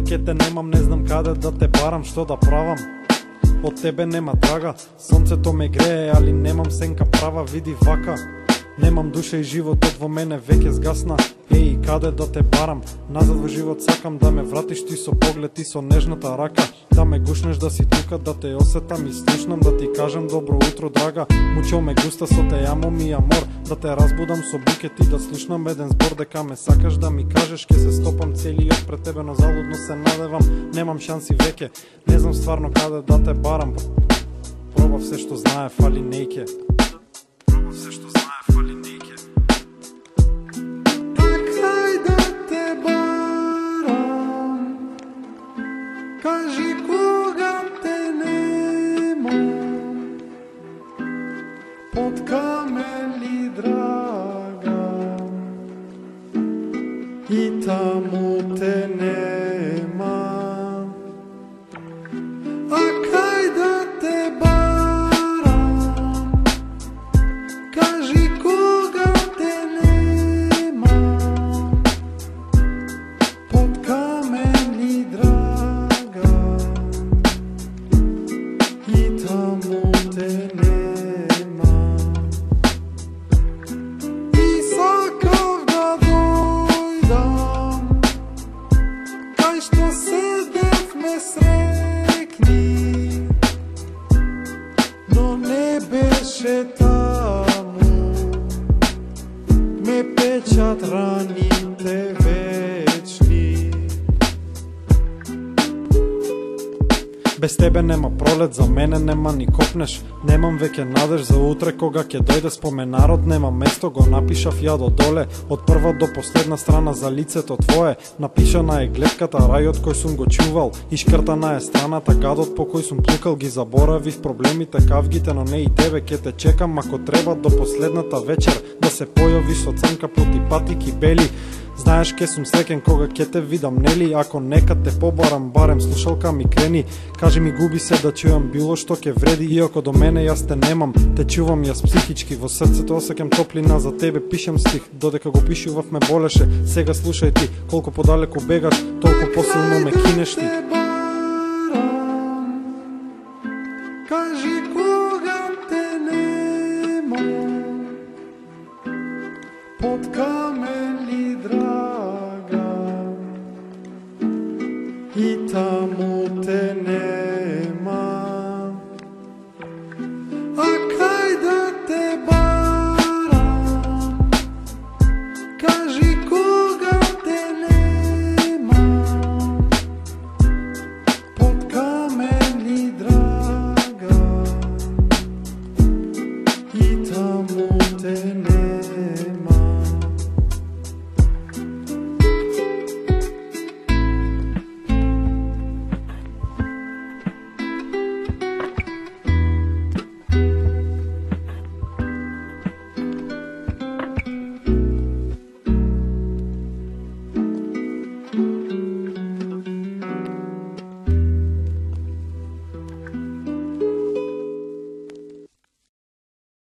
ке те немам, не знам каде да те барам, што да правам. Од тебе нема трага, сонцето ме грее, али немам сенка права, види вака. Немам душа и животот во мене веќе згасна. Еј, каде да те барам? Назад во живот сакам да ме вратиш ти со поглед и со нежната рака. Да ме гушнеш, да си тука, да те осетам и слушнам, да ти кажам добро утро, драга. Мучо ме густа со те амо ми амор, да те разбудам со букет и да слушнам еден збор дека ме сакаш, да ми кажеш ке се стопам целиот пред тебе, но залудно се надевам. Немам шанси веќе, не знам стварно каде да те барам. Пробав се што знае, фали нејке. Пробав се што знае, фали нејке. Кај да те барам, кажи кога те нема, под камен ли драга, и таму те нема. А кај да те барам, кажи кога те нема, под камен ли драга, и таму те нема. И сакав да дојдам, кај што седевме срекни, но не беше таму, ме печат раните вечни. Без тебе нема пролет, за мене нема ни копнеш. Немам веќе надеж за утре кога ќе дојде споменарот. Нема место, го напишав ја до доле, од прва до последна страна за лицето твое. Напишана е гледката, рајот кој сум го чувал, ишкртана е страната, гадот по кој сум плукал. Ги заборавив проблемите, кавгите, но не и тебе. Ке те чекам ако треба до последната вечер, да се појави со црнка пути патики бели. Знаеш ке сум среќен кога ке те видам, нели? Ако некад те побарам, барем слушалка ми крени. Кажи ми, губи се да чујам било што ке вреди, иако до мене јас те немам. Те чувам јас психички, во срцето осеќам топлина, за тебе пишем стих. Додека го пишував ме болеше, сега слушај ти. Колку подалеку бегаш, толку посилно ме кинеш ти. Кажи кога те нема, под камен ли драга, и таму